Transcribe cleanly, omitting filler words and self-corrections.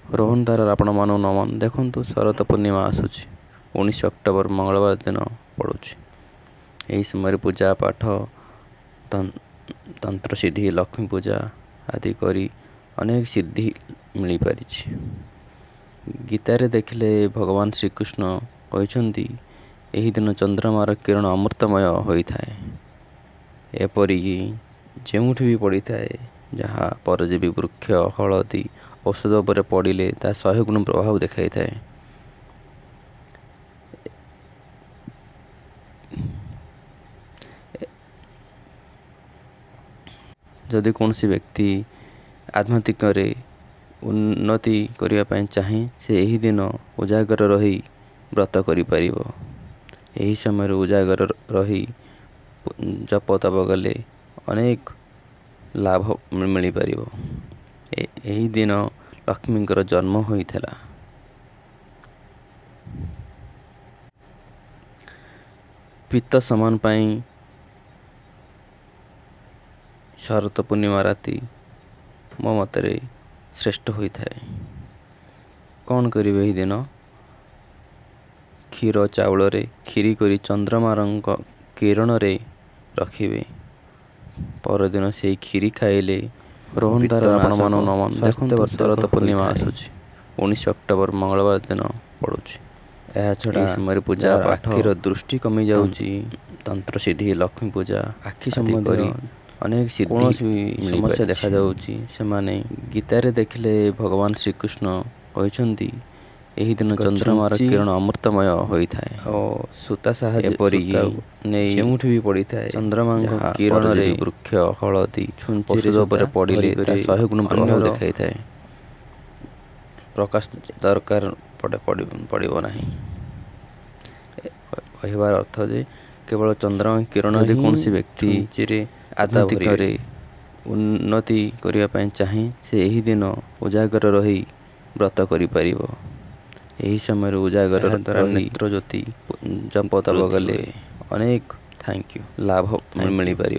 ରୋହନ ଧାରାର ଆପଣମାନଙ୍କୁ ନମନ। ଦେଖନ୍ତୁ ଶରତ ପୂର୍ଣ୍ଣିମା ଆସୁଛି 19 ଅକ୍ଟୋବର ମଙ୍ଗଳବାର ଦିନ ପଡ଼ୁଛି। ଏହି ସମୟରେ ପୂଜା ପାଠ ତନ୍ତ୍ର ସିଦ୍ଧି ଲକ୍ଷ୍ମୀ ପୂଜା ଆଦି କରି ଅନେକ ସିଦ୍ଧି ମିଳିପାରିଛି। ଗୀତାରେ ଦେଖିଲେ ଭଗବାନ ଶ୍ରୀକୃଷ୍ଣ କହିଛନ୍ତି ଏହି ଦିନ ଚନ୍ଦ୍ରମାର କିରଣ ଅମୃତମୟ ହୋଇଥାଏ। ଏପରିକି ଯେଉଁଠି ବି ପଡ଼ିଥାଏ ଯାହା ପରଜୀବୀ ବୃକ୍ଷ ହଳଦୀ ଔଷଧ ଉପରେ ପଡ଼ିଲେ ତାହା 100 ଗୁଣ ପ୍ରଭାବ ଦେଖାଇଥାଏ। ଯଦି କୌଣସି ବ୍ୟକ୍ତି ଆଧ୍ୟାତ୍ମିକରେ ଉନ୍ନତି କରିବା ପାଇଁ ଚାହେଁ ସେ ଏହି ଦିନ ଉଜାଗର ରହି ବ୍ରତ କରିପାରିବ। ଏହି ସମୟରେ ଉଜାଗର ରହି ଜପ ତପ କଲେ ଅନେକ ଲାଭ ମିଳିପାରିବ। ଏହି ଦିନ ଲକ୍ଷ୍ମୀଙ୍କର ଜନ୍ମ ହୋଇଥିଲା। ପିତ୍ତ ସମାନ ପାଇଁ ଶରତ ପୂର୍ଣ୍ଣିମା ରାତି ମୋ ମତରେ ଶ୍ରେଷ୍ଠ ହୋଇଥାଏ। କ'ଣ କରିବେ ଏହି ଦିନ? କ୍ଷୀର ଚାଉଳରେ କ୍ଷୀରି କରି ଚନ୍ଦ୍ରମାଙ୍କ କିରଣରେ ରଖିବେ। ପରଦିନ ସେହି କ୍ଷୀରି ଖାଇଲେ ରୋହନ ଧାରାର ଆପଣମାନଙ୍କୁ ନମନ। ଦେଖନ୍ତୁ ଶରତ ପୂର୍ଣ୍ଣିମା ଆସୁଛି 19 ଅକ୍ଟୋବର ମଙ୍ଗଳବାର ଦିନ ପଡ଼ୁଛି। ଏହା ଛଡ଼ା ଏହି ସମୟରେ ପୂଜା ଆଖିର ଦୃଷ୍ଟି କମିଯାଉଛି ତନ୍ତ୍ର ସିଦ୍ଧି ଲକ୍ଷ୍ମୀ ପୂଜା ଆଖି ସମ୍ବନ୍ଧୀୟ ଅନେକ କୌଣସି ସମସ୍ୟା ଦେଖାଯାଉଛି ସେମାନେ ଗୀତାରେ ଦେଖିଲେ ଭଗବାନ ଶ୍ରୀକୃଷ୍ଣ କହିଛନ୍ତି ଏହି ଦିନ ଚନ୍ଦ୍ରମାର କିରଣ ଅମୃତମୟ ହୋଇଥାଏ ଓ ସୂତା ସାହାଯ୍ୟ ଏପରିକି ନେଇ ଯେଉଁଠି ବି ପଡ଼ିଥାଏ ଚନ୍ଦ୍ରମାଙ୍କ କିରଣରେ ବୃକ୍ଷ ହଳଦୀ ଔଷଧ ଉପରେ ପଡ଼ିଲେ ତା 100 ଗୁଣ ପ୍ରଭାବ ଦେଖାଇଥାଏ। ପ୍ରକାଶ ଦରକାର ପଡ଼ିବ ନାହିଁ। କହିବାର ଅର୍ଥ ଯେ କେବଳ ଚନ୍ଦ୍ରମାଙ୍କ କିରଣ ଯଦି କୌଣସି ବ୍ୟକ୍ତି ଆଧ୍ୟାତ୍ମିକରେ ଉନ୍ନତି କରିବା ପାଇଁ ଚାହେଁ ସେ ଏହି ଦିନ ଉଜାଗର ରହି ବ୍ରତ କରିପାରିବ। ଏହି ସମୟରେ ଉଜାଗର ଦ୍ୱାରା ନେତ୍ର ଜ୍ୟୋତି ଜପ ତପ କଲେ ଅନେକ ଲାଭ ମିଳିପାରିବ।